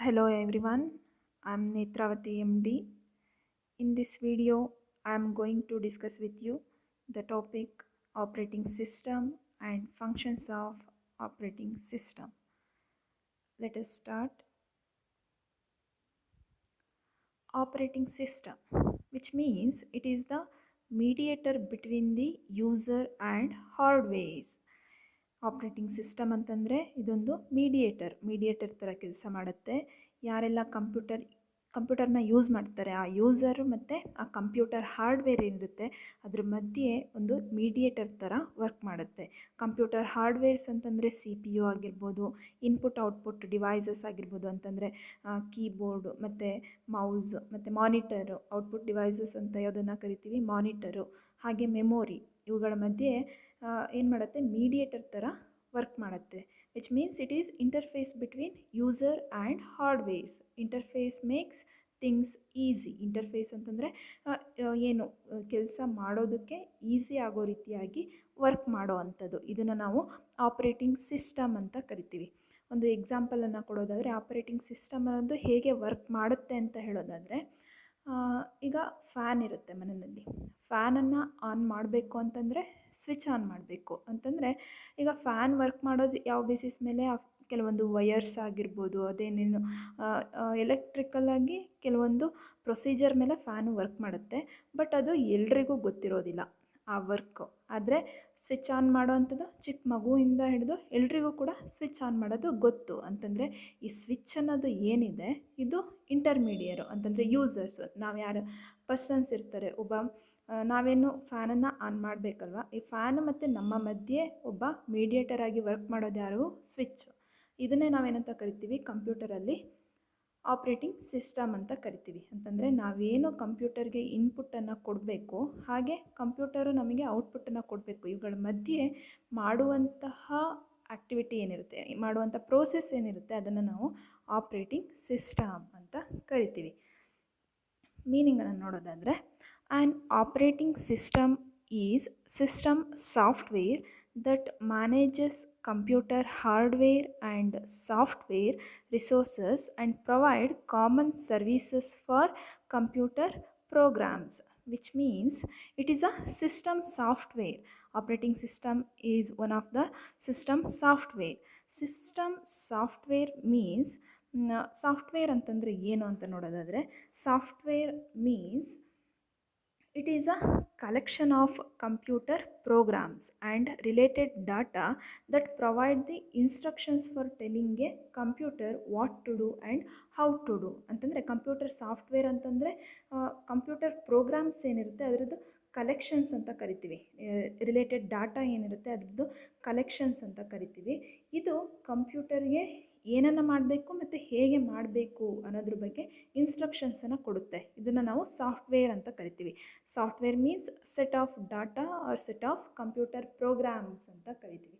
Hello everyone, I am Netravati MD. In this video, I am going to discuss with you the topic operating system and functions of operating system. Let us start. Operating system, which means it is the mediator between the user and hardwares. Operating system ಅಂತಂದರೆ ಇದೊಂದು mediator ಥರ ಕೆಲಸ ಮಾಡುತ್ತೆ. ಯಾರೆಲ್ಲ ಕಂಪ್ಯೂಟರ್ನ use ಮಾಡ್ತಾರೆ ಆ user ಮತ್ತು ಆ ಕಂಪ್ಯೂಟರ್ ಹಾರ್ಡ್ವೇರ್ ಏನಿರುತ್ತೆ ಅದ್ರ ಮಧ್ಯೆ ಒಂದು ಮೀಡಿಯೇಟರ್ ಥರ ವರ್ಕ್ ಮಾಡುತ್ತೆ. ಕಂಪ್ಯೂಟರ್ ಹಾರ್ಡ್ವೇರ್ಸ್ ಅಂತಂದರೆ CPU ಆಗಿರ್ಬೋದು, ಇನ್ಪುಟ್ ಔಟ್ಪುಟ್ ಡಿವೈಸಸ್ ಆಗಿರ್ಬೋದು, ಅಂತಂದರೆ ಕೀಬೋರ್ಡು ಮತ್ತು ಮೌಸ್ ಮತ್ತು ಮಾನಿಟರು, ಔಟ್ಪುಟ್ ಡಿವೈಸಸ್ ಅಂತ ಯಾವುದನ್ನು ಕರಿತೀವಿ ಮಾನಿಟರು, ಹಾಗೆ ಮೆಮೊರಿ, ಇವುಗಳ ಮಧ್ಯೆ ಏನು ಮಾಡುತ್ತೆ ಮೀಡಿಯೇಟರ್ ಥರ ವರ್ಕ್ ಮಾಡುತ್ತೆ. Which means it is interface between user and hardwares. Interface makes things easy. Interface ಅಂತಂದರೆ ಏನು ಕೆಲಸ ಮಾಡೋದಕ್ಕೆ ಈಸಿ ಆಗೋ ರೀತಿಯಾಗಿ ವರ್ಕ್ ಮಾಡೋ ಅಂಥದ್ದು. ಇದನ್ನು ನಾವು ಆಪ್ರೇಟಿಂಗ್ ಸಿಸ್ಟಮ್ ಅಂತ ಕರಿತೀವಿ. ಒಂದು ಎಕ್ಸಾಂಪಲನ್ನು ಕೊಡೋದಾದರೆ ಆಪ್ರೇಟಿಂಗ್ ಸಿಸ್ಟಮ್ ಅನ್ನೋದು ಹೇಗೆ ವರ್ಕ್ ಮಾಡುತ್ತೆ ಅಂತ ಹೇಳೋದಾದರೆ, ಈಗ ಫ್ಯಾನ್ ಇರುತ್ತೆ ಮನೆಯಲ್ಲಿ. ಫ್ಯಾನನ್ನು ಆನ್ ಮಾಡಬೇಕು ಅಂತಂದರೆ ಸ್ವಿಚ್ ಆನ್ ಮಾಡಬೇಕು. ಅಂತಂದರೆ ಈಗ ಫ್ಯಾನ್ ವರ್ಕ್ ಮಾಡೋದು ಯಾವ ಬೇಸಿಸ್ ಮೇಲೆ, ಕೆಲವೊಂದು ವಯರ್ಸ್ ಆಗಿರ್ಬೋದು, ಅದೇನೇನು ಎಲೆಕ್ಟ್ರಿಕಲಾಗಿ ಕೆಲವೊಂದು ಪ್ರೊಸೀಜರ್ ಮೇಲೆ ಫ್ಯಾನು ವರ್ಕ್ ಮಾಡುತ್ತೆ. ಬಟ್ ಅದು ಎಲ್ರಿಗೂ ಗೊತ್ತಿರೋದಿಲ್ಲ ಆ ವರ್ಕು. ಆದರೆ ಸ್ವಿಚ್ ಆನ್ ಮಾಡೋ ಅಂಥದ್ದು ಚಿಕ್ಕ ಮಗುವಿಂದ ಹಿಡಿದು ಎಲ್ರಿಗೂ ಕೂಡ ಸ್ವಿಚ್ ಆನ್ ಮಾಡೋದು ಗೊತ್ತು. ಅಂತಂದರೆ ಈ ಸ್ವಿಚ್ ಅನ್ನೋದು ಏನಿದೆ ಇದು ಇಂಟರ್ಮೀಡಿಯರು, ಅಂತಂದರೆ ಯೂಸರ್ಸು, ನಾವು ಯಾರು ಪರ್ಸನ್ಸ್ ಇರ್ತಾರೆ, ನಾವೇನು ಫ್ಯಾನನ್ನು ಆನ್ ಮಾಡಬೇಕಲ್ವ, ಈ ಫ್ಯಾನು ಮತ್ತು ನಮ್ಮ ಮಧ್ಯೆ ಒಬ್ಬ ಮೀಡಿಯೇಟರ್ ಆಗಿ ವರ್ಕ್ ಮಾಡೋದು ಯಾರು, ಸ್ವಿಚ್. ಇದನ್ನೇ ನಾವೇನಂತ ಕರಿತೀವಿ ಕಂಪ್ಯೂಟರಲ್ಲಿ ಆಪ್ರೇಟಿಂಗ್ ಸಿಸ್ಟಮ್ ಅಂತ ಕರಿತೀವಿ. ಅಂತಂದರೆ ನಾವೇನು ಕಂಪ್ಯೂಟರ್ಗೆ ಇನ್ಪುಟ್ಟನ್ನು ಕೊಡಬೇಕು, ಹಾಗೆ ಕಂಪ್ಯೂಟರು ನಮಗೆ ಔಟ್ಪುಟ್ಟನ್ನು ಕೊಡಬೇಕು. ಇವುಗಳ ಮಧ್ಯೆ ಮಾಡುವಂತಹ ಆ್ಯಕ್ಟಿವಿಟಿ ಏನಿರುತ್ತೆ, ಮಾಡುವಂಥ ಪ್ರೋಸೆಸ್ ಏನಿರುತ್ತೆ ಅದನ್ನು ನಾವು ಆಪ್ರೇಟಿಂಗ್ ಸಿಸ್ಟಮ್ ಅಂತ ಕರಿತೀವಿ. ಮೀನಿಂಗನ್ನು ನೋಡೋದಾದರೆ, an operating system is system software that manages computer hardware and software resources and provide common services for computer programs, which means it is a system software. Operating system is one of the system software. System software means software ಅಂತಂದರೆ ಏನು ಅಂತ ನೋಡೋದಾದರೆ, software means it is a collection of computer programs and related data that provide the instructions for telling a computer what to do and how to do. ಅಂತಂದರೆ computer software ಅಂತಂದರೆ computer programmes ಏನಿರುತ್ತೆ ಅದರದ್ದು collections ಅಂತ ಕರಿತೀವಿ. Related data ಏನಿರುತ್ತೆ ಅದರದ್ದು collections ಅಂತ ಕರಿತೀವಿ. ಇದು ಕಂಪ್ಯೂಟರ್ಗೆ ಏನನ್ನು ಮಾಡಬೇಕು ಮತ್ತು ಹೇಗೆ ಮಾಡಬೇಕು ಅನ್ನೋದ್ರ ಬಗ್ಗೆ ಇನ್ಸ್ಟ್ರಕ್ಷನ್ಸನ್ನು ಕೊಡುತ್ತೆ. ಇದನ್ನು ನಾವು ಸಾಫ್ಟ್ವೇರ್ ಅಂತ ಕರಿತೀವಿ. Software means set of data or set of computer programs ಅಂತ ಕರಿತೀವಿ.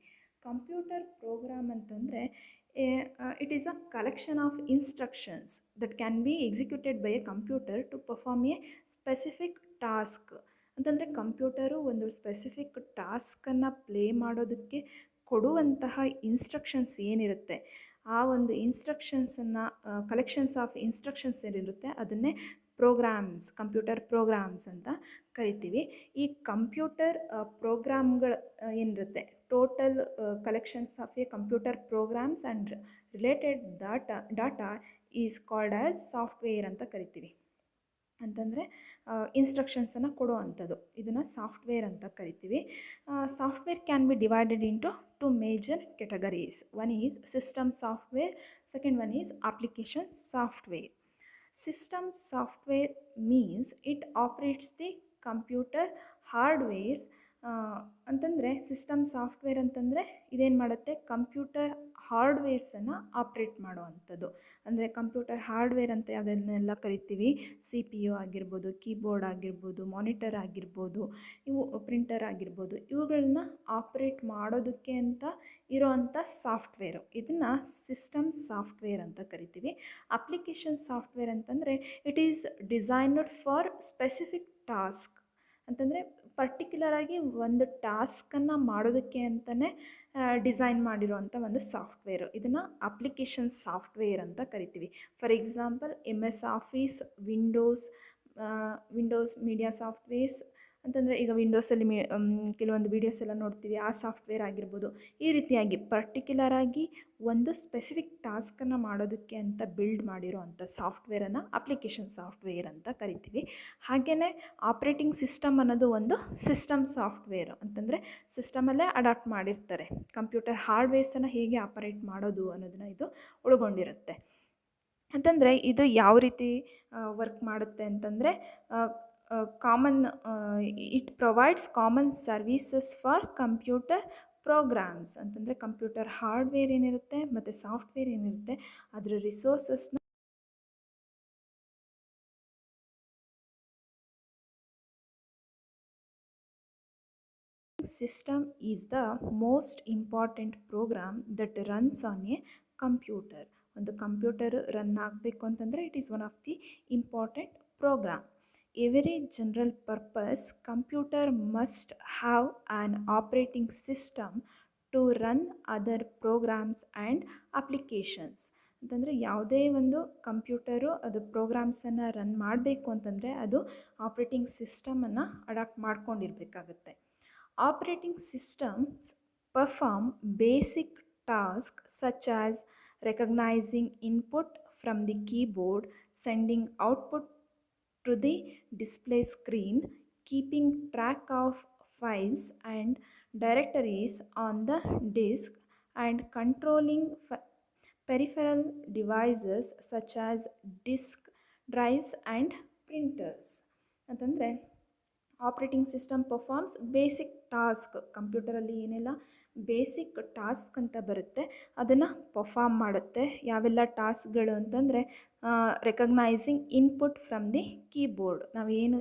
ಕಂಪ್ಯೂಟರ್ ಪ್ರೋಗ್ರಾಮ್ ಅಂತಂದರೆ it is a collection of instructions that can be executed by a computer to perform a specific task. ಅಂತಂದರೆ computer ಒಂದು specific ಟಾಸ್ಕನ್ನು play ಮಾಡೋದಕ್ಕೆ ಕೊಡುವಂತಹ instructions ಏನಿರುತ್ತೆ, ಆ ಒಂದು ಇನ್ಸ್ಟ್ರಕ್ಷನ್ಸನ್ನು ಕಲೆಕ್ಷನ್ಸ್ ಆಫ್ ಇನ್ಸ್ಟ್ರಕ್ಷನ್ಸ್ ಏನಿರುತ್ತೆ ಅದನ್ನೇ ಪ್ರೋಗ್ರಾಮ್ಸ್, ಕಂಪ್ಯೂಟರ್ ಪ್ರೋಗ್ರಾಮ್ಸ್ ಅಂತ ಕರಿತೀವಿ. ಈ ಕಂಪ್ಯೂಟರ್ ಪ್ರೋಗ್ರಾಮ್ಗಳು ಏನಿರುತ್ತೆ, total collections of a computer programs and related data is called as software ಅಂತ ಕರಿತೀವಿ. ಅಂತಂದರೆ ಇನ್ಸ್ಟ್ರಕ್ಷನ್ಸನ್ನು ಕೊಡೋ ಅಂಥದ್ದು, ಇದನ್ನು ಸಾಫ್ಟ್ವೇರ್ ಅಂತ ಕರಿತೀವಿ. Software can be divided into two major categories. One is system software, second one is application software. System software means it operates the computer hardwares. ಅಂತಂದರೆ system software ಅಂತಂದರೆ ಇದೇನು ಮಾಡುತ್ತೆ, ಕಂಪ್ಯೂಟರ್ ಹಾರ್ಡ್ವೇರ್ಸನ್ನು ಆಪ್ರೇಟ್ ಮಾಡೋ ಅಂಥದ್ದು. ಅಂದರೆ ಕಂಪ್ಯೂಟರ್ ಹಾರ್ಡ್ವೇರ್ ಅಂತ ಯಾವುದನ್ನೆಲ್ಲ ಕರಿತೀವಿ, CPU ಆಗಿರ್ಬೋದು, ಕೀಬೋರ್ಡ್ ಆಗಿರ್ಬೋದು, ಮಾನಿಟರ್ ಆಗಿರ್ಬೋದು, ಇವು ಪ್ರಿಂಟರ್ ಆಗಿರ್ಬೋದು, ಇವುಗಳನ್ನ ಆಪ್ರೇಟ್ ಮಾಡೋದಕ್ಕೆ ಅಂತ ಇರೋವಂಥ ಸಾಫ್ಟ್ವೇರು, ಇದನ್ನು ಸಿಸ್ಟಮ್ ಸಾಫ್ಟ್ವೇರ್ ಅಂತ ಕರಿತೀವಿ. ಅಪ್ಲಿಕೇಶನ್ ಸಾಫ್ಟ್ವೇರ್ ಅಂತಂದರೆ it is designed for specific task. ಅಂತಂದರೆ ಪರ್ಟಿಕ್ಯುಲರಾಗಿ ಒಂದು ಟಾಸ್ಕನ್ನು ಮಾಡೋದಕ್ಕೆ ಅಂತಲೇ ಡಿಸೈನ್ ಮಾಡಿರೋವಂಥ ಒಂದು ಸಾಫ್ಟ್ವೇರು. ಇದನ್ನು ಅಪ್ಲಿಕೇಶನ್ ಸಾಫ್ಟ್ವೇರ್ ಅಂತ ಕರಿತೀವಿ. For example MS office, Windows media softwares ಅಂತಂದರೆ ಈಗ ವಿಂಡೋಸಲ್ಲಿ ಕೆಲವೊಂದು ವೀಡಿಯೋಸ್ ಎಲ್ಲ ನೋಡ್ತೀವಿ, ಆ ಸಾಫ್ಟ್ವೇರ್ ಆಗಿರ್ಬೋದು. ಈ ರೀತಿಯಾಗಿ ಪರ್ಟಿಕ್ಯುಲರಾಗಿ ಒಂದು ಸ್ಪೆಸಿಫಿಕ್ ಟಾಸ್ಕನ್ನು ಮಾಡೋದಕ್ಕೆ ಅಂತ ಬಿಲ್ಡ್ ಮಾಡಿರೋ ಅಂಥ ಸಾಫ್ಟ್ವೇರನ್ನು ಅಪ್ಲಿಕೇಶನ್ ಸಾಫ್ಟ್ವೇರ್ ಅಂತ ಕರಿತೀವಿ. ಹಾಗೆಯೇ ಆಪ್ರೇಟಿಂಗ್ ಸಿಸ್ಟಮ್ ಅನ್ನೋದು ಒಂದು ಸಿಸ್ಟಮ್ ಸಾಫ್ಟ್ವೇರ್ ಅಂತಂದರೆ ಸಿಸ್ಟಮಲ್ಲೇ ಅಡಾಪ್ಟ್ ಮಾಡಿರ್ತಾರೆ. ಕಂಪ್ಯೂಟರ್ ಹಾರ್ಡ್ವೇರ್ಸನ್ನು ಹೇಗೆ ಆಪರೇಟ್ ಮಾಡೋದು ಅನ್ನೋದನ್ನು ಇದು ಒಳಗೊಂಡಿರುತ್ತೆ. ಅಂತಂದರೆ ಇದು ಯಾವ ರೀತಿ ವರ್ಕ್ ಮಾಡುತ್ತೆ ಅಂತಂದರೆ it provides common services for computer programs ಅಂತಂದರೆ ಕಂಪ್ಯೂಟರ್ ಹಾರ್ಡ್ವೇರ್ ಏನಿರುತ್ತೆ ಮತ್ತು ಸಾಫ್ಟ್ವೇರ್ ಏನಿರುತ್ತೆ ಅದರ ರಿಸೋರ್ಸಸ್ನ system is the most important program that runs on a computer. ಒಂದು ಕಂಪ್ಯೂಟರ್ ರನ್ ಆಗಬೇಕು ಅಂತಂದರೆ it is one of the important program. Every general purpose computer must have an operating system to run other programs and applications. ಅಂತಂದರೆ ಯಾವುದೇ ಒಂದು computer ಅದು ಪ್ರೋಗ್ರಾಮ್ಸನ್ನು run ಮಾಡಬೇಕು ಅಂತಂದರೆ ಅದು ಆಪ್ರೇಟಿಂಗ್ ಸಿಸ್ಟಮನ್ನು ಅಡಾಪ್ಟ್ ಮಾಡ್ಕೊಂಡಿರಬೇಕಾಗುತ್ತೆ. Operating systems perform basic tasks such as recognizing input from the keyboard, sending output to the display screen, keeping track of files and directories on the disk, and controlling peripheral devices such as disk drives and printers. ಅಂತಂದರೆ operating system performs basic task. ಕಂಪ್ಯೂಟರಲ್ಲಿ ಏನೆಲ್ಲ basic task ಅಂತ ಬರುತ್ತೆ ಅದನ್ನು perform ಮಾಡುತ್ತೆ. ಯಾವೆಲ್ಲ ಟಾಸ್ಕ್ಗಳು ಅಂತಂದರೆ recognizing input from the keyboard. ನಾವೇನು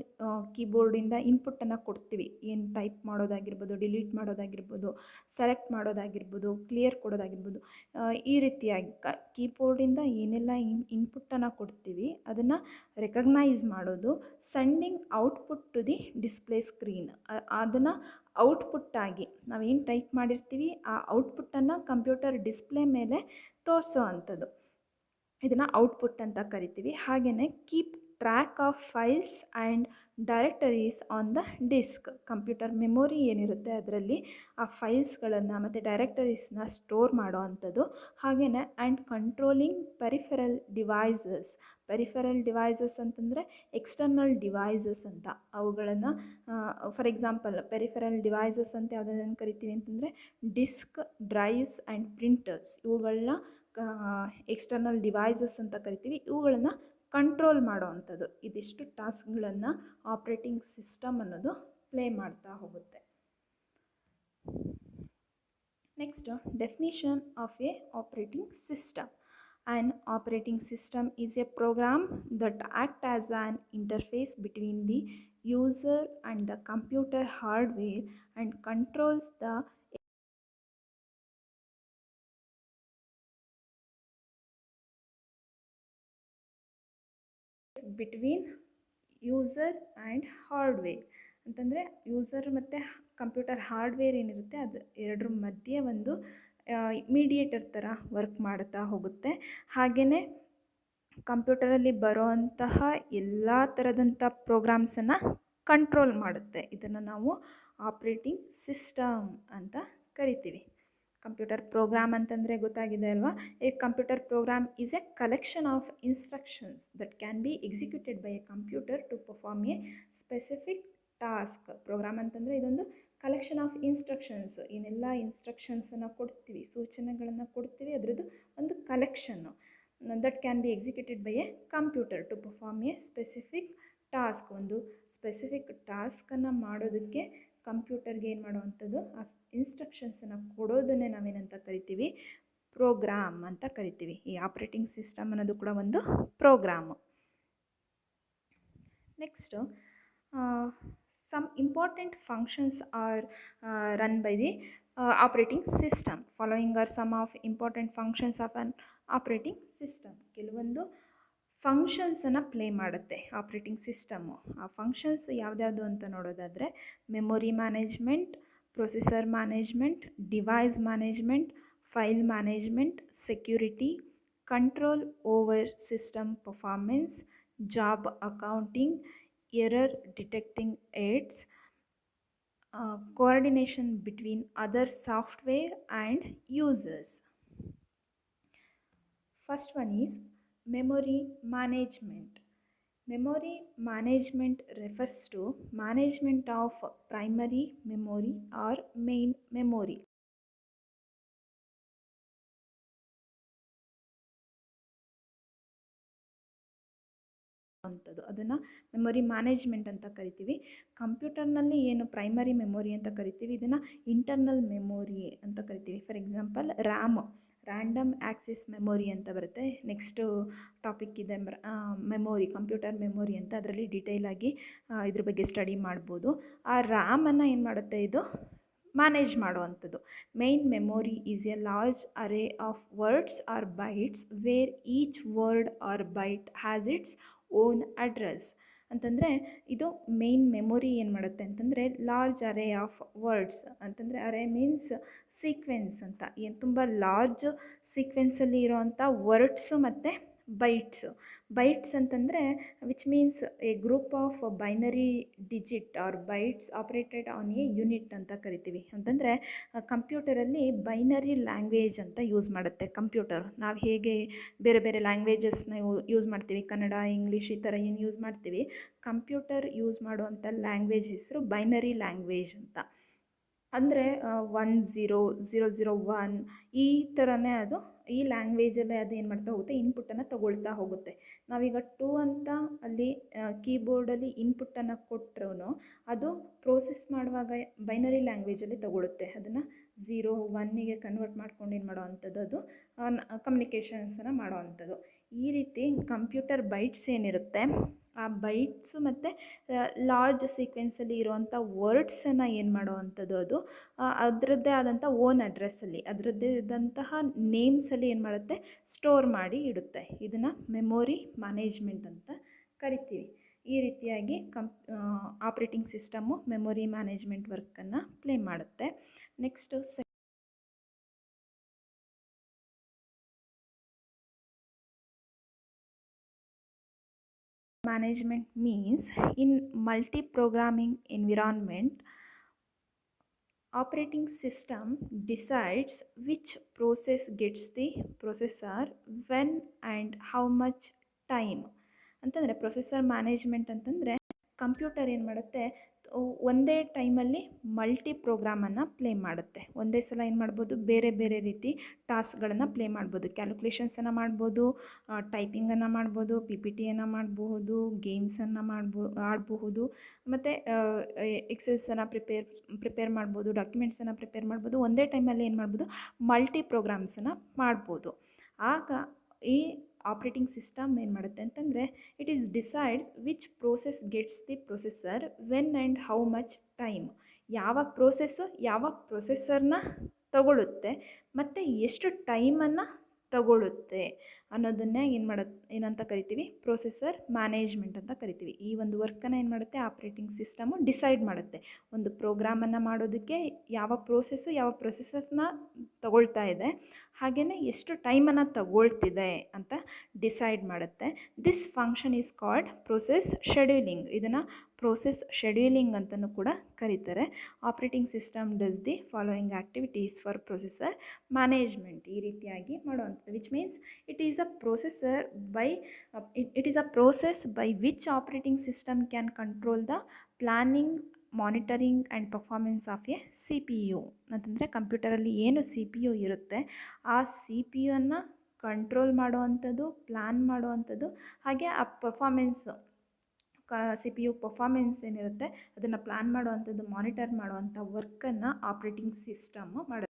ಕೀಬೋರ್ಡಿಂದ ಇನ್ಪುಟ್ಟನ್ನು ಕೊಡ್ತೀವಿ, ಏನು ಟೈಪ್ ಮಾಡೋದಾಗಿರ್ಬೋದು, ಡಿಲೀಟ್ ಮಾಡೋದಾಗಿರ್ಬೋದು, ಸೆಲೆಕ್ಟ್ ಮಾಡೋದಾಗಿರ್ಬೋದು, ಕ್ಲಿಯರ್ ಕೊಡೋದಾಗಿರ್ಬೋದು, ಈ ರೀತಿಯಾಗಿ ಕೀಬೋರ್ಡಿಂದ ಏನೆಲ್ಲ ಇನ್ಪುಟ್ಟನ್ನು ಕೊಡ್ತೀವಿ ಅದನ್ನು ರೆಕಗ್ನೈಸ್ ಮಾಡೋದು. Sending output to the display screen, ಅದನ್ನು ಔಟ್ಪುಟ್ಟಾಗಿ ನಾವೇನು ಟೈಪ್ ಮಾಡಿರ್ತೀವಿ ಆ ಔಟ್ಪುಟ್ಟನ್ನು ಕಂಪ್ಯೂಟರ್ ಡಿಸ್ಪ್ಲೇ ಮೇಲೆ ತೋರಿಸೋ ಅಂಥದ್ದು, ಇದನ್ನು ಔಟ್ಪುಟ್ ಅಂತ ಕರಿತೀವಿ. ಹಾಗೆಯೇ keep track of files and directories on the disk. Computer memory ಏನಿರುತ್ತೆ ಅದರಲ್ಲಿ ಆ ಫೈಲ್ಸ್ಗಳನ್ನು ಮತ್ತು ಡೈರೆಕ್ಟರೀಸ್ನ ಸ್ಟೋರ್ ಮಾಡೋ ಅಂಥದ್ದು. ಹಾಗೆಯೇ and controlling peripheral devices. Peripheral devices ಅಂತಂದರೆ ಎಕ್ಸ್ಟರ್ನಲ್ ಡಿವೈಸಸ್ ಅಂತ. ಅವುಗಳನ್ನು ಫಾರ್ ಎಕ್ಸಾಂಪಲ್ ಪೆರಿಫೆರಲ್ ಡಿವೈಸಸ್ ಅಂತ ಯಾವುದನ್ನು ಕರಿತೀವಿ ಅಂತಂದರೆ ಡಿಸ್ಕ್, ಡ್ರೈವ್ಸ್ ಆ್ಯಂಡ್ ಪ್ರಿಂಟರ್ಸ್. ಇವುಗಳನ್ನ ಎಕ್ಸ್ಟರ್ನಲ್ ಡಿವೈಸಸ್ ಅಂತ ಕರಿತೀವಿ. ಇವುಗಳನ್ನು ಕಂಟ್ರೋಲ್ ಮಾಡೋ ಅಂಥದ್ದು. ಇದಿಷ್ಟು ಟಾಸ್ಕ್ಗಳನ್ನು ಆಪ್ರೇಟಿಂಗ್ ಸಿಸ್ಟಮ್ ಅನ್ನೋದು ಪ್ಲೇ ಮಾಡ್ತಾ ಹೋಗುತ್ತೆ. Next, definition of A operating system. An operating system is a program that acts as an interface between the user and the computer hardware and controls the between user and hardware. ಅಂತಂದರೆ user ಮತ್ತು computer hardware ಏನಿರುತ್ತೆ ಅದು ಎರಡರ ಮಧ್ಯೆ ಒಂದು mediator ಥರ work ಮಾಡ್ತಾ ಹೋಗುತ್ತೆ. ಹಾಗೆಯೇ ಕಂಪ್ಯೂಟರಲ್ಲಿ ಬರೋವಂತಹ ಎಲ್ಲ ಥರದಂಥ ಪ್ರೋಗ್ರಾಮ್ಸನ್ನು ಕಂಟ್ರೋಲ್ ಮಾಡುತ್ತೆ. ಇದನ್ನು ನಾವು ಆಪ್ರೇಟಿಂಗ್ ಸಿಸ್ಟಮ್ ಅಂತ ಕರಿತೀವಿ. ಕಂಪ್ಯೂಟರ್ ಪ್ರೋಗ್ರಾಮ್ ಅಂತಂದರೆ ಗೊತ್ತಾಗಿದೆ ಅಲ್ವಾ? A computer program is a collection of instructions that can be executed by a computer to perform a specific task. Program ಅಂತಂದರೆ ಇದೊಂದು ಕಲೆಕ್ಷನ್ ಆಫ್ ಇನ್ಸ್ಟ್ರಕ್ಷನ್ಸ್. ಏನೆಲ್ಲ ಇನ್ಸ್ಟ್ರಕ್ಷನ್ಸನ್ನು ಕೊಡ್ತೀವಿ, ಸೂಚನೆಗಳನ್ನು ಕೊಡ್ತೀವಿ, ಅದರದ್ದು ಒಂದು ಕಲೆಕ್ಷನ್ನು that can be executed by a computer to perform a specific task. ಒಂದು ಸ್ಪೆಸಿಫಿಕ್ ಟಾಸ್ಕನ್ನು ಮಾಡೋದಕ್ಕೆ ಕಂಪ್ಯೂಟರ್ಗೆ ಏನು ಮಾಡುವಂಥದ್ದು ಆ ಇನ್ಸ್ಟ್ರಕ್ಷನ್ಸನ್ನು ಕೊಡೋದನ್ನೇ ನಾವೇನಂತ ಕರಿತೀವಿ, ಪ್ರೋಗ್ರಾಮ್ ಅಂತ ಕರಿತೀವಿ. ಈ ಆಪ್ರೇಟಿಂಗ್ ಸಿಸ್ಟಮ್ ಅನ್ನೋದು ಕೂಡ ಒಂದು program. Next, some important functions are run by the operating system. Following are some of important functions of an operating system. ಕೆಲವೊಂದು ಫಂಕ್ಷನ್ಸನ್ನು ಪ್ಲೇ ಮಾಡುತ್ತೆ ಆಪ್ರೇಟಿಂಗ್ ಸಿಸ್ಟಮು. ಆ ಫಂಕ್ಷನ್ಸ್ ಯಾವುದ್ಯಾವುದು ಅಂತ ನೋಡೋದಾದರೆ memory management, processor management, device management, file management, security, control over system performance, job accounting, error detecting AIDS, coordination between other software and users. First one is memory management. Memory management refers to management of primary memory or main memory. ಅಂತದ್ದು ಅದನ್ನು memory management ಅಂತ ಕರಿತೀವಿ. ಕಂಪ್ಯೂಟರ್ನಲ್ಲಿ ಏನು primary memory ಅಂತ ಕರಿತೀವಿ, ಇದನ್ನು internal memory ಅಂತ ಕರಿತೀವಿ. For example random access memory ಅಂತ ಬರುತ್ತೆ. ನೆಕ್ಸ್ಟು ಟಾಪಿಕ್ ಇದೆ ಮೆಮೊರಿ, ಕಂಪ್ಯೂಟರ್ ಮೆಮೊರಿ ಅಂತ. ಅದರಲ್ಲಿ ಡೀಟೇಲಾಗಿ ಇದ್ರ ಬಗ್ಗೆ ಸ್ಟಡಿ ಮಾಡ್ಬೋದು. ಆ ರ್ಯಾಮನ್ನು ಏನು ಮಾಡುತ್ತೆ, ಇದು ಮ್ಯಾನೇಜ್ ಮಾಡುವಂಥದ್ದು. Main memory is a large array of words or bytes where each word or byte has its own address. ಅಂತಂದರೆ ಇದು ಮೇನ್ ಮೆಮೊರಿ ಏನು ಮಾಡುತ್ತೆ ಅಂತಂದರೆ ಲಾರ್ಜ್ ಅರೇ ಆಫ್ ವರ್ಡ್ಸ್ ಅಂತಂದರೆ, ಅರೇ ಮೀನ್ಸ್ ಸೀಕ್ವೆನ್ಸ್ ಅಂತ, ಏನು ತುಂಬ ಲಾರ್ಜ್ ಸೀಕ್ವೆನ್ಸಲ್ಲಿ ಇರೋವಂಥ ವರ್ಡ್ಸು ಮತ್ತು ಬೈಟ್ಸ್ ಅಂತಂದರೆ which means a group of binary digit or bytes operated on a unit ಅಂತ ಕರಿತೀವಿ. ಅಂತಂದರೆ ಕಂಪ್ಯೂಟರಲ್ಲಿ ಬೈನರಿ ಲ್ಯಾಂಗ್ವೇಜ್ ಅಂತ ಯೂಸ್ ಮಾಡುತ್ತೆ ಕಂಪ್ಯೂಟರ್. ನಾವು ಹೇಗೆ ಬೇರೆ ಬೇರೆ ಲ್ಯಾಂಗ್ವೇಜಸ್ನ ಯೂಸ್ ಮಾಡ್ತೀವಿ, ಕನ್ನಡ, ಇಂಗ್ಲೀಷ್ ಈ ಥರ ಏನು ಯೂಸ್ ಮಾಡ್ತೀವಿ, ಕಂಪ್ಯೂಟರ್ ಯೂಸ್ ಮಾಡುವಂಥ ಲ್ಯಾಂಗ್ವೇಜ್ ಹೆಸರು ಬೈನರಿ ಲ್ಯಾಂಗ್ವೇಜ್ ಅಂತ. ಅಂದರೆ 1 0 0 0 1 ಈ ಥರನೇ ಅದು, ಈ ಲ್ಯಾಂಗ್ವೇಜಲ್ಲೇ ಅದು ಏನು ಮಾಡ್ತಾ ಹೋಗುತ್ತೆ, ಇನ್ಪುಟ್ಟನ್ನು ತಗೊಳ್ತಾ ಹೋಗುತ್ತೆ. ನಾವೀಗ 2 ಅಂತ ಅಲ್ಲಿ ಕೀಬೋರ್ಡಲ್ಲಿ ಇನ್ಪುಟ್ಟನ್ನು ಕೊಟ್ಟರು ಅದು ಪ್ರೋಸೆಸ್ ಮಾಡುವಾಗ ಬೈನರಿ ಲ್ಯಾಂಗ್ವೇಜಲ್ಲಿ ತಗೊಳುತ್ತೆ. ಅದನ್ನು 0 1ಗೆ ಕನ್ವರ್ಟ್ ಮಾಡ್ಕೊಂಡು ಏನು ಮಾಡೋ ಅಂಥದ್ದು, ಅದು ಕಮ್ಯುನಿಕೇಷನ್ಸನ್ನು ಮಾಡೋ ಅಂಥದ್ದು. ಈ ರೀತಿ ಕಂಪ್ಯೂಟರ್ ಬೈಟ್ಸ್ ಏನಿರುತ್ತೆ, ಆ ಬೈಟ್ಸು ಮತ್ತು ಲಾರ್ಜ್ ಸೀಕ್ವೆನ್ಸಲ್ಲಿ ಇರುವಂಥ ವರ್ಡ್ಸನ್ನು ಏನು ಮಾಡೋ ಅಂಥದ್ದು, ಅದು ಅದರದ್ದೇ ಆದಂಥ ಓನ್ ಅಡ್ರೆಸ್ಸಲ್ಲಿ, ಅದರದ್ದೇ ಆದಂತಹ ನೇಮ್ಸಲ್ಲಿ ಏನು ಮಾಡುತ್ತೆ, ಸ್ಟೋರ್ ಮಾಡಿ ಇಡುತ್ತೆ. ಇದನ್ನು ಮೆಮೊರಿ ಮ್ಯಾನೇಜ್ಮೆಂಟ್ ಅಂತ ಕರಿತೀವಿ. ಈ ರೀತಿಯಾಗಿ ಆಪ್ರೇಟಿಂಗ್ ಸಿಸ್ಟಮು ಮೆಮೊರಿ ಮ್ಯಾನೇಜ್ಮೆಂಟ್ ವರ್ಕನ್ನು ಪ್ಲೇ ಮಾಡುತ್ತೆ. Next management means in multi-programming environment, operating system decides which process gets the processor, when and how much time. ಅಂತಂದರೆ ಪ್ರೊಸೆಸರ್ ಮ್ಯಾನೇಜ್ಮೆಂಟ್ ಅಂತಂದರೆ ಕಂಪ್ಯೂಟರ್ ಏನು ಮಾಡುತ್ತೆ, ಒಂದೇ ಟೈಮಲ್ಲಿ ಮಲ್ಟಿ ಪ್ರೋಗ್ರಾಮನ್ನು ಪ್ಲೇ ಮಾಡುತ್ತೆ. ಒಂದೇ ಸಲ ಏನು ಮಾಡ್ಬೋದು, ಬೇರೆ ಬೇರೆ ರೀತಿ ಟಾಸ್ಕ್ಗಳನ್ನು ಪ್ಲೇ ಮಾಡ್ಬೋದು. ಕ್ಯಾಲ್ಕುಲೇಷನ್ಸನ್ನು ಮಾಡ್ಬೋದು, ಟೈಪಿಂಗನ್ನು ಮಾಡ್ಬೋದು, ಪಿ ಪಿ ಟಿಯನ್ನು ಮಾಡಬಹುದು, ಗೇಮ್ಸನ್ನು ಆಡಬಹುದು, ಮತ್ತು ಎಕ್ಸೆಲ್ಸನ್ನು ಪ್ರಿಪೇರ್ ಮಾಡ್ಬೋದು, ಡಾಕ್ಯುಮೆಂಟ್ಸನ್ನು ಪ್ರಿಪೇರ್ ಮಾಡ್ಬೋದು. ಒಂದೇ ಟೈಮಲ್ಲಿ ಏನು ಮಾಡ್ಬೋದು, ಮಲ್ಟಿ ಪ್ರೋಗ್ರಾಮ್ಸನ್ನು ಮಾಡ್ಬೋದು. ಆಗ ಈ ಆಪ್ರೇಟಿಂಗ್ ಸಿಸ್ಟಮ್ ಏನು ಮಾಡುತ್ತೆ ಅಂತಂದರೆ, it is decides which process gets the processor, when and how much time. ಯಾವ ಪ್ರೋಸೆಸ್ಸು ಯಾವ ಪ್ರೊಸೆಸರ್ನ ತಗೊಳ್ಳುತ್ತೆ ಮತ್ತು ಎಷ್ಟು ಟೈಮನ್ನು ತಗೊಳ್ಳುತ್ತೆ ಅನ್ನೋದನ್ನೇ ಏನಂತ ಕರಿತೀವಿ, ಪ್ರೊಸೆಸರ್ ಮ್ಯಾನೇಜ್ಮೆಂಟ್ ಅಂತ ಕರಿತೀವಿ. ಈ ಒಂದು ವರ್ಕನ್ನು ಏನು ಮಾಡುತ್ತೆ, ಆಪ್ರೇಟಿಂಗ್ ಸಿಸ್ಟಮು ಡಿಸೈಡ್ ಮಾಡುತ್ತೆ. ಒಂದು ಪ್ರೋಗ್ರಾಮನ್ನು ಮಾಡೋದಕ್ಕೆ ಯಾವ ಪ್ರೊಸೆಸರ್ನ ತಗೊಳ್ತಾ ಇದೆ, ಹಾಗೆಯೇ ಎಷ್ಟು ಟೈಮನ್ನು ತಗೊಳ್ತಿದೆ ಅಂತ ಡಿಸೈಡ್ ಮಾಡುತ್ತೆ. This function is called process scheduling. ಇದನ್ನು ಪ್ರೋಸೆಸ್ ಶೆಡ್ಯೂಲಿಂಗ್ ಅಂತಲೂ ಕೂಡ ಕರೀತಾರೆ. Operating system does the following activities for processor management. ಈ ರೀತಿಯಾಗಿ ಮಾಡುವಂಥದ್ದು, which means it is a process by which operating system can control the planning, monitoring and performance of A C P U. ಅಂತಂದರೆ ಕಂಪ್ಯೂಟರಲ್ಲಿ ಏನು C P U ಇರುತ್ತೆ, ಆ C P ಯುವನ್ನು control ಮಾಡುವಂಥದ್ದು, plan ಮಾಡುವಂಥದ್ದು, ಹಾಗೆ ಆ performance C P U performance ಏನಿರುತ್ತೆ ಅದನ್ನು ಪ್ಲ್ಯಾನ್ ಮಾಡುವಂಥದ್ದು, ಮಾನಿಟರ್ ಮಾಡುವಂಥ ವರ್ಕನ್ನು ಆಪ್ರೇಟಿಂಗ್ ಸಿಸ್ಟಮ್ಮು ಮಾಡುತ್ತೆ.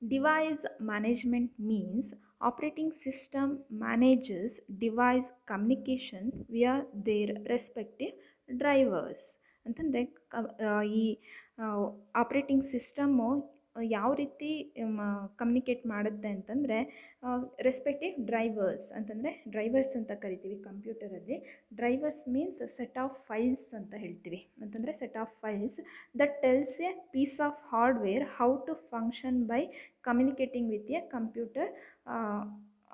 Device management means operating system manages device communication via their respective drivers. ಅಂತಂದರೆ ಈ ಆಪ್ರೇಟಿಂಗ್ ಸಿಸ್ಟಮ್ಮು ಯಾವ ರೀತಿ ಕಮ್ಯುನಿಕೇಟ್ ಮಾಡುತ್ತೆ ಅಂತಂದರೆ ರೆಸ್ಪೆಕ್ಟಿವ್ ಡ್ರೈವರ್ಸ್ ಅಂತಂದರೆ ಡ್ರೈವರ್ಸ್ ಅಂತ ಕರಿತೀವಿ ಕಂಪ್ಯೂಟರಲ್ಲಿ. Drivers means set of files ಅಂತ ಹೇಳ್ತೀವಿ. ಅಂತಂದರೆ set of files that tells a piece of hardware how to function by communicating with a computer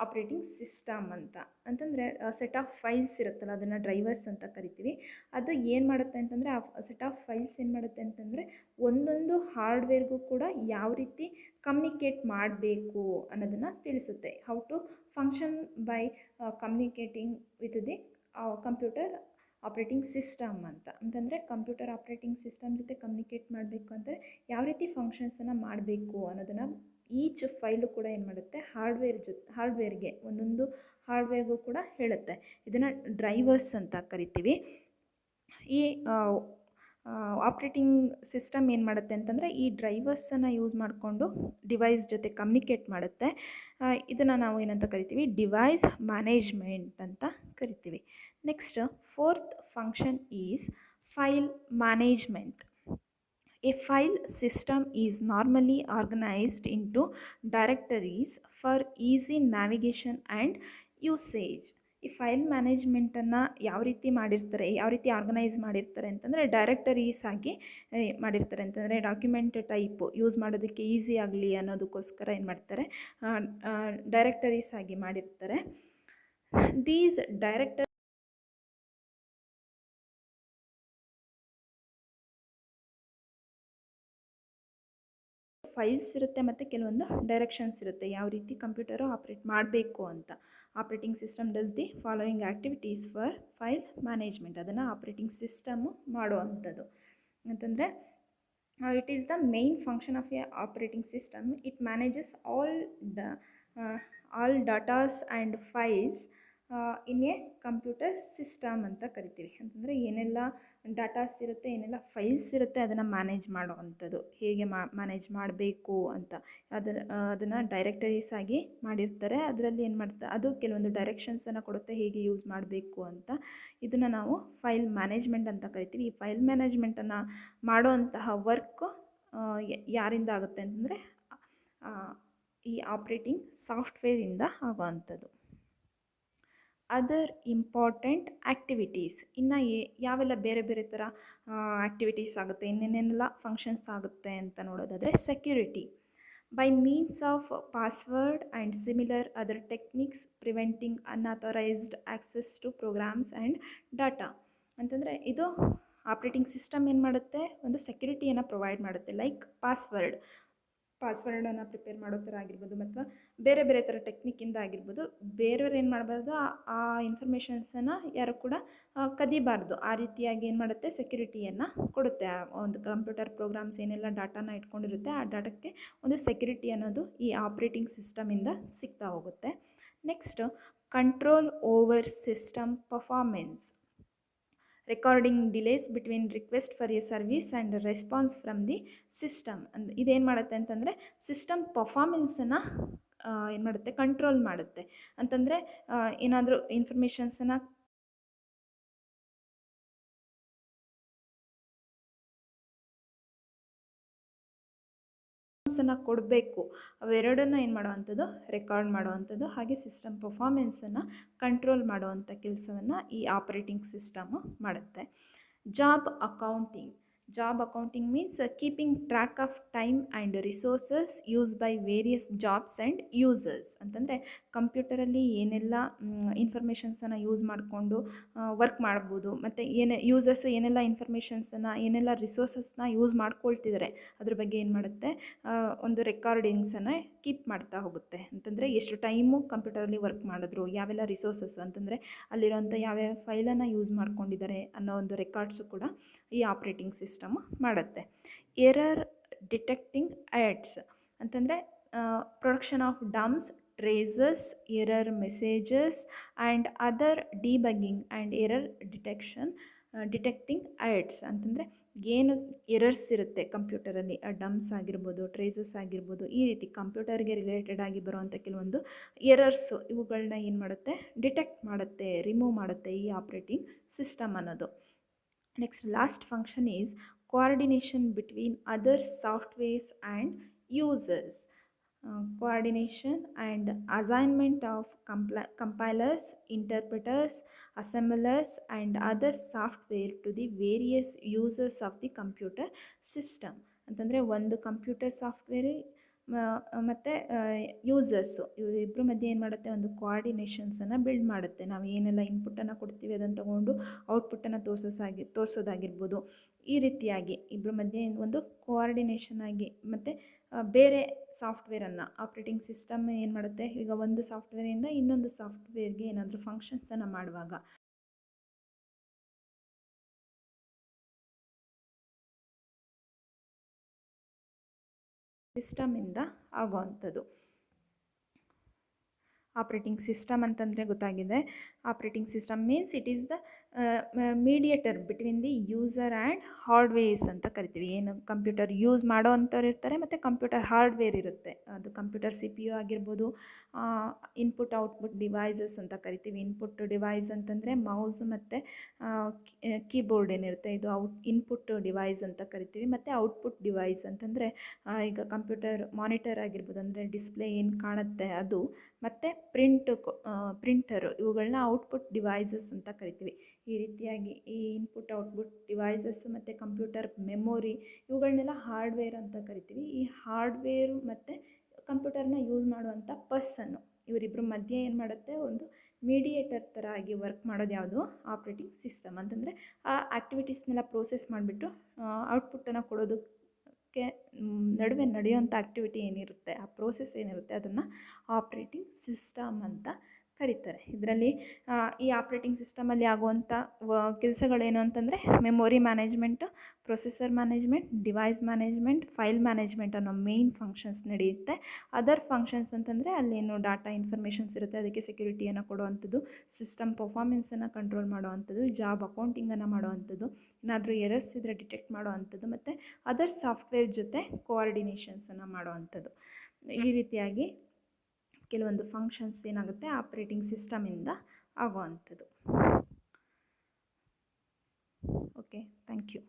operating system ಅಂತ. ಅಂತಂದರೆ ಸೆಟ್ ಆಫ್ ಫೈಲ್ಸ್ ಇರುತ್ತಲ್ಲ, ಅದನ್ನು ಡ್ರೈವರ್ಸ್ ಅಂತ ಕರಿತೀವಿ. ಅದು ಏನು ಮಾಡುತ್ತೆ ಅಂತಂದರೆ ಆ ಸೆಟ್ ಆಫ್ ಫೈಲ್ಸ್ ಏನು ಮಾಡುತ್ತೆ ಅಂತಂದರೆ ಒಂದೊಂದು ಹಾರ್ಡ್ವೇರ್ಗೂ ಕೂಡ ಯಾವ ರೀತಿ ಕಮ್ಯುನಿಕೇಟ್ ಮಾಡಬೇಕು ಅನ್ನೋದನ್ನು ತಿಳಿಸುತ್ತೆ. How to function by communicating with the computer operating system ಅಂತ. ಅಂತಂದರೆ ಕಂಪ್ಯೂಟರ್ ಆಪ್ರೇಟಿಂಗ್ ಸಿಸ್ಟಮ್ ಜೊತೆ ಕಮ್ಯುನಿಕೇಟ್ ಮಾಡಬೇಕು ಅಂದರೆ ಯಾವ ರೀತಿ ಫಂಕ್ಷನ್ಸನ್ನು ಮಾಡಬೇಕು ಅನ್ನೋದನ್ನು ಈಚ್ ಫೈಲು ಕೂಡ ಏನು ಮಾಡುತ್ತೆ ಹಾರ್ಡ್ವೇರ್ಗೆ ಒಂದೊಂದು ಹಾರ್ಡ್ವೇರ್ಗೂ ಕೂಡ ಹೇಳುತ್ತೆ. ಇದನ್ನು ಡ್ರೈವರ್ಸ್ ಅಂತ ಕರಿತೀವಿ. ಈ ಆಪ್ರೇಟಿಂಗ್ ಸಿಸ್ಟಮ್ ಏನು ಮಾಡುತ್ತೆ ಅಂತಂದರೆ ಈ ಡ್ರೈವರ್ಸನ್ನು ಯೂಸ್ ಮಾಡಿಕೊಂಡು ಡಿವೈಸ್ ಜೊತೆ ಕಮ್ಯುನಿಕೇಟ್ ಮಾಡುತ್ತೆ. ಇದನ್ನು ನಾವು ಏನಂತ ಕರಿತೀವಿ, ಡಿವೈಸ್ ಮ್ಯಾನೇಜ್ಮೆಂಟ್ ಅಂತ ಕರಿತೀವಿ. Next fourth function is file management. A file system is normally organized into directories for easy navigation and usage. ಈ ಫೈಲ್ ಮ್ಯಾನೇಜ್ಮೆಂಟನ್ನು ಯಾವ ರೀತಿ ಮಾಡಿರ್ತಾರೆ, ಯಾವ ರೀತಿ ಆರ್ಗನೈಸ್ ಮಾಡಿರ್ತಾರೆ ಅಂತಂದರೆ ಡೈರೆಕ್ಟರೀಸ್ ಆಗಿ ಮಾಡಿರ್ತಾರೆ. ಅಂತಂದರೆ ಡಾಕ್ಯುಮೆಂಟ್ ಟೈಪು ಯೂಸ್ ಮಾಡೋದಕ್ಕೆ ಈಸಿ ಆಗಲಿ ಅನ್ನೋದಕ್ಕೋಸ್ಕರ ಏನು ಮಾಡ್ತಾರೆ, ಡೈರೆಕ್ಟರೀಸ್ ಆಗಿ ಮಾಡಿರ್ತಾರೆ. ದೀಸ್ ಡೈರೆಕ್ಟರಿ ಫೈಲ್ಸ್ ಇರುತ್ತೆ ಮತ್ತು ಕೆಲವೊಂದು ಡೈರೆಕ್ಷನ್ಸ್ ಇರುತ್ತೆ ಯಾವ ರೀತಿ ಕಂಪ್ಯೂಟರು ಆಪ್ರೇಟ್ ಮಾಡಬೇಕು ಅಂತ. Operating system does the following activities for file management. ಅದನ್ನು ಆಪ್ರೇಟಿಂಗ್ ಸಿಸ್ಟಮು ಮಾಡುವಂಥದ್ದು. ಅಂತಂದರೆ it is the main function of A operating system. It manages all ಡಾಟಾಸ್ and files in a computer system ಅಂತ ಕರಿತೀವಿ. ಅಂತಂದರೆ ಏನೆಲ್ಲ ಡಾಟಾಸ್ ಇರುತ್ತೆ, ಏನೆಲ್ಲ ಫೈಲ್ಸ್ ಇರುತ್ತೆ ಅದನ್ನು ಮ್ಯಾನೇಜ್ ಮಾಡುವಂಥದ್ದು, ಹೇಗೆ ಮ್ಯಾನೇಜ್ ಮಾಡಬೇಕು ಅಂತ. ಅದನ್ನು ಡೈರೆಕ್ಟರೀಸ್ ಆಗಿ ಮಾಡಿರ್ತಾರೆ. ಅದರಲ್ಲಿ ಏನು ಮಾಡ್ತಾರೆ, ಅದು ಕೆಲವೊಂದು ಡೈರೆಕ್ಷನ್ಸನ್ನು ಕೊಡುತ್ತೆ ಹೇಗೆ ಯೂಸ್ ಮಾಡಬೇಕು ಅಂತ. ಇದನ್ನು ನಾವು ಫೈಲ್ ಮ್ಯಾನೇಜ್ಮೆಂಟ್ ಅಂತ ಕರಿತೀವಿ. ಈ ಫೈಲ್ ಮ್ಯಾನೇಜ್ಮೆಂಟನ್ನು ಮಾಡುವಂತಹ ವರ್ಕು ಯಾರಿಂದ ಆಗುತ್ತೆ ಅಂತಂದರೆ ಈ ಆಪ್ರೇಟಿಂಗ್ ಸಾಫ್ಟ್ವೇರಿಂದ ಆಗುವಂಥದ್ದು. Other important activities. ಇನ್ನು ಯಾವೆಲ್ಲ ಬೇರೆ ಬೇರೆ ಥರ ಆ್ಯಕ್ಟಿವಿಟೀಸ್ ಆಗುತ್ತೆ, ಇನ್ನೇನೆಲ್ಲ ಫಂಕ್ಷನ್ಸ್ ಆಗುತ್ತೆ ಅಂತ ನೋಡೋದಾದರೆ security. By means of password and similar other techniques preventing unauthorized access to programs and data. ಅಂತಂದರೆ ಇದು ಆಪ್ರೇಟಿಂಗ್ ಸಿಸ್ಟಮ್ ಏನು ಮಾಡುತ್ತೆ, ಒಂದು ಸೆಕ್ಯೂರಿಟಿಯನ್ನು ಪ್ರೊವೈಡ್ ಮಾಡುತ್ತೆ. ಲೈಕ್ ಪಾಸ್ವರ್ಡನ್ನು ಪ್ರಿಪೇರ್ ಮಾಡೋ ಥರ ಆಗಿರ್ಬೋದು, ಮತ್ತು ಬೇರೆ ಬೇರೆ ಥರ ಟೆಕ್ನಿಕ್ಕಿಂದ ಆಗಿರ್ಬೋದು. ಬೇರೆಯವ್ರು ಏನು ಮಾಡಬಾರ್ದು, ಆ ಇನ್ಫಾರ್ಮೇಷನ್ಸನ್ನು ಯಾರು ಕೂಡ ಕದಿಬಾರ್ದು. ಆ ರೀತಿಯಾಗಿ ಏನು ಮಾಡುತ್ತೆ, ಸೆಕ್ಯೂರಿಟಿಯನ್ನು ಕೊಡುತ್ತೆ. ಒಂದು ಕಂಪ್ಯೂಟರ್ ಪ್ರೋಗ್ರಾಮ್ಸ್ ಏನೆಲ್ಲ ಡಾಟಾನ ಇಟ್ಕೊಂಡಿರುತ್ತೆ ಆ ಡಾಟಾಕ್ಕೆ ಒಂದು ಸೆಕ್ಯೂರಿಟಿ ಅನ್ನೋದು ಈ ಆಪ್ರೇಟಿಂಗ್ ಸಿಸ್ಟಮಿಂದ ಸಿಗ್ತಾ ಹೋಗುತ್ತೆ. Next control over system performance. Recording delays between request for A service and response from the system. ಇದೇನು ಮಾಡುತ್ತೆ ಅಂತಂದರೆ ಸಿಸ್ಟಮ್ ಪರ್ಫಾರ್ಮೆನ್ಸನ್ನು ಏನು ಮಾಡುತ್ತೆ, ಕಂಟ್ರೋಲ್ ಮಾಡುತ್ತೆ. ಅಂತಂದರೆ ಏನಾದರೂ ಇನ್ಫಾರ್ಮೇಷನ್ಸನ್ನು ಕೊಡಬೇಕು, ಅವೆರಡನ್ನು ಏನು ಮಾಡುವಂಥದ್ದು, ರೆಕಾರ್ಡ್ ಮಾಡುವಂಥದ್ದು. ಹಾಗೆ ಸಿಸ್ಟಮ್ ಪರ್ಫಾರ್ಮೆನ್ಸನ್ನು ಕಂಟ್ರೋಲ್ ಮಾಡುವಂಥ ಕೆಲಸವನ್ನು ಈ ಆಪ್ರೇಟಿಂಗ್ ಸಿಸ್ಟಮು ಮಾಡುತ್ತೆ. Job accounting. Job accounting means keeping track of time and resources use by various jobs and users. ಅಂತಂದರೆ ಕಂಪ್ಯೂಟರಲ್ಲಿ ಏನೆಲ್ಲ ಇನ್ಫಾರ್ಮೇಷನ್ಸನ್ನು ಯೂಸ್ ಮಾಡಿಕೊಂಡು ವರ್ಕ್ ಮಾಡ್ಬೋದು, ಮತ್ತು ಯೂಸರ್ಸು ಏನೆಲ್ಲ ಇನ್ಫಾರ್ಮೇಷನ್ಸನ್ನು, ಏನೆಲ್ಲ ರಿಸೋರ್ಸಸ್ನ ಯೂಸ್ ಮಾಡ್ಕೊಳ್ತಿದ್ದಾರೆ ಅದ್ರ ಬಗ್ಗೆ ಏನು ಮಾಡುತ್ತೆ, ಒಂದು ರೆಕಾರ್ಡಿಂಗ್ಸನ್ನು ಕೀಪ್ ಮಾಡ್ತಾ ಹೋಗುತ್ತೆ. ಅಂತಂದರೆ ಎಷ್ಟು ಟೈಮು ಕಂಪ್ಯೂಟರಲ್ಲಿ ವರ್ಕ್ ಮಾಡಿದ್ರು, ಯಾವೆಲ್ಲ ರಿಸೋರ್ಸಸ್ ಅಂತಂದರೆ ಅಲ್ಲಿರೋಂಥ ಯಾವ್ಯಾವ ಫೈಲನ್ನು ಯೂಸ್ ಮಾಡ್ಕೊಂಡಿದ್ದಾರೆ ಅನ್ನೋ ಒಂದು ರೆಕಾರ್ಡ್ಸು ಕೂಡ ಈ ಆಪ್ರೇಟಿಂಗ್ ಸಿಸ್ಟಮ್ ಮಾಡುತ್ತೆ. Error detecting aids. ಅಂತಂದರೆ production of dumps, traces, error messages and other debugging and error detecting aids. ಅಂತಂದರೆ ಏನು ಎರರ್ಸ್ ಇರುತ್ತೆ ಕಂಪ್ಯೂಟರಲ್ಲಿ, ಡಂಪ್ಸ್ ಆಗಿರ್ಬೋದು, ಟ್ರೇಸಸ್ ಆಗಿರ್ಬೋದು, ಈ ರೀತಿ ಕಂಪ್ಯೂಟರ್ಗೆ ರಿಲೇಟೆಡ್ ಆಗಿ ಬರುವಂಥ ಕೆಲವೊಂದು ಎರರ್ಸು, ಇವುಗಳನ್ನ ಏನು ಮಾಡುತ್ತೆ, ಡಿಟೆಕ್ಟ್ ಮಾಡುತ್ತೆ, ರಿಮೂವ್ ಮಾಡುತ್ತೆ ಈ ಆಪ್ರೇಟಿಂಗ್ ಸಿಸ್ಟಮ್ ಅನ್ನೋದು. Next last function is coordination between other softwares and users. Coordination and assignment of compilers, interpreters, assemblers and other software to the various users of the computer system. ಅಂತಂದರೆ ಒಂದು computer software ಮತ್ತು users ಇವರಿಬ್ಬರ ಮಧ್ಯೆ ಏನು ಮಾಡುತ್ತೆ, ಒಂದು ಕೋಆರ್ಡಿನೇಷನ್ಸನ್ನು build ಮಾಡುತ್ತೆ. ನಾವು ಏನೆಲ್ಲ ಇನ್ಪುಟ್ಟನ್ನು ಕೊಡ್ತೀವಿ ಅದನ್ನು ತೊಗೊಂಡು ಔಟ್ಪುಟ್ಟನ್ನು ತೋರಿಸೋದಾಗಿರ್ಬೋದು. ಈ ರೀತಿಯಾಗಿ ಇಬ್ಬರ ಮಧ್ಯೆ ಒಂದು ಕೋಆರ್ಡಿನೇಷನ್ ಆಗಿ ಮತ್ತು ಬೇರೆ ಸಾಫ್ಟ್ವೇರನ್ನು ಆಪ್ರೇಟಿಂಗ್ ಸಿಸ್ಟಮ್ ಏನು ಮಾಡುತ್ತೆ, ಈಗ ಒಂದು ಸಾಫ್ಟ್ವೇರಿಂದ ಇನ್ನೊಂದು ಸಾಫ್ಟ್ವೇರ್ಗೆ ಏನಾದರೂ ಫಂಕ್ಷನ್ಸನ್ನು ಮಾಡುವಾಗ ಸಿಸ್ಟಮಿಂದ ಆಗುವಂಥದ್ದು. ಆಪ್ರೇಟಿಂಗ್ ಸಿಸ್ಟಮ್ ಅಂತಂದರೆ ಗೊತ್ತಾಗಿದೆ. Operating system means it is the mediator between the user and hardwares ಅಂತ ಕರಿತೀವಿ. ಏನು ಕಂಪ್ಯೂಟರ್ ಯೂಸ್ ಮಾಡೋ ಅಂಥವ್ರು ಇರ್ತಾರೆ ಮತ್ತು ಕಂಪ್ಯೂಟರ್ ಹಾರ್ಡ್ವೇರ್ ಇರುತ್ತೆ. ಅದು ಕಂಪ್ಯೂಟರ್ CPU ಆಗಿರ್ಬೋದು, ಇನ್ಪುಟ್ ಔಟ್ಪುಟ್ ಡಿವೈಸಸ್ ಅಂತ ಕರಿತೀವಿ. ಇನ್ಪುಟ್ ಡಿವೈಸ್ ಅಂತಂದರೆ ಮೌಸ್ ಮತ್ತು ಕೀಬೋರ್ಡ್ ಏನಿರುತ್ತೆ ಇದು ಇನ್ಪುಟ್ ಡಿವೈಸ್ ಅಂತ ಕರಿತೀವಿ. ಮತ್ತು ಔಟ್ಪುಟ್ ಡಿವೈಸ್ ಅಂತಂದರೆ ಈಗ ಕಂಪ್ಯೂಟರ್ ಮಾನಿಟರ್ ಆಗಿರ್ಬೋದು, ಅಂದರೆ ಡಿಸ್ಪ್ಲೇ ಏನು ಕಾಣುತ್ತೆ ಅದು, ಮತ್ತು ಪ್ರಿಂಟರು, ಇವುಗಳನ್ನ ಔಟ್ಪುಟ್ ಡಿವೈಸಸ್ ಅಂತ ಕರಿತೀವಿ. ಈ ರೀತಿಯಾಗಿ ಈ ಇನ್ಪುಟ್ ಔಟ್ಪುಟ್ ಡಿವೈಸಸ್ ಮತ್ತು ಕಂಪ್ಯೂಟರ್ ಮೆಮೊರಿ ಇವುಗಳನ್ನೆಲ್ಲ ಹಾರ್ಡ್ವೇರ್ ಅಂತ ಕರಿತೀವಿ. ಈ ಹಾರ್ಡ್ವೇರು ಮತ್ತು ಕಂಪ್ಯೂಟರ್ನ ಯೂಸ್ ಮಾಡುವಂಥ ಪರ್ಸನ್ನು ಇವರಿಬ್ಬರ ಮಧ್ಯೆ ಏನು ಮಾಡುತ್ತೆ, ಒಂದು ಮೀಡಿಯೇಟರ್ ಥರ ಆಗಿ ವರ್ಕ್ ಮಾಡೋದು ಯಾವುದು, ಆಪ್ರೇಟಿಂಗ್ ಸಿಸ್ಟಮ್. ಅಂತಂದರೆ ಆ ಆ್ಯಕ್ಟಿವಿಟೀಸ್ನೆಲ್ಲ ಪ್ರೋಸೆಸ್ ಮಾಡಿಬಿಟ್ಟು ಔಟ್ಪುಟ್ಟನ್ನು ಕೊಡೋದಕ್ಕೆ ನಡುವೆ ನಡೆಯುವಂಥ ಆ್ಯಕ್ಟಿವಿಟಿ ಏನಿರುತ್ತೆ, ಆ ಪ್ರೋಸೆಸ್ ಏನಿರುತ್ತೆ ಅದನ್ನು ಆಪ್ರೇಟಿಂಗ್ ಸಿಸ್ಟಮ್ ಅಂತ ಕರೀತಾರೆ. ಇದರಲ್ಲಿ ಈ ಆಪ್ರೇಟಿಂಗ್ ಸಿಸ್ಟಮಲ್ಲಿ ಆಗುವಂಥ ಕೆಲಸಗಳೇನು ಅಂತಂದರೆ memory management, processor management, device management, file management ಅನ್ನೋ ಮೇನ್ ಫಂಕ್ಷನ್ಸ್ ನಡೆಯುತ್ತೆ. ಅದರ್ ಫಂಕ್ಷನ್ಸ್ ಅಂತಂದರೆ ಅಲ್ಲೇನು ಡಾಟಾ ಇನ್ಫಾರ್ಮೇಷನ್ಸ್ ಇರುತ್ತೆ ಅದಕ್ಕೆ ಸೆಕ್ಯೂರಿಟಿಯನ್ನು ಕೊಡುವಂಥದ್ದು, ಸಿಸ್ಟಮ್ ಪರ್ಫಾರ್ಮೆನ್ಸನ್ನು ಕಂಟ್ರೋಲ್ ಮಾಡುವಂಥದ್ದು, ಜಾಬ್ ಅಕೌಂಟಿಂಗನ್ನು ಮಾಡುವಂಥದ್ದು, ಏನಾದರೂ ಎರರ್ಸ್ ಇದ್ದರೆ ಡಿಟೆಕ್ಟ್ ಮಾಡುವಂಥದ್ದು, ಮತ್ತು ಅದರ್ ಸಾಫ್ಟ್ವೇರ್ ಜೊತೆ ಕೋಆರ್ಡಿನೇಷನ್ಸನ್ನು ಮಾಡುವಂಥದ್ದು. ಈ ರೀತಿಯಾಗಿ ಕೆಲವೊಂದು ಫಂಕ್ಷನ್ಸ್ ಏನಾಗುತ್ತೆ ಆಪ್ರೇಟಿಂಗ್ ಸಿಸ್ಟಮಿಂದ ಆಗುವಂಥದ್ದು. Okay, thank you.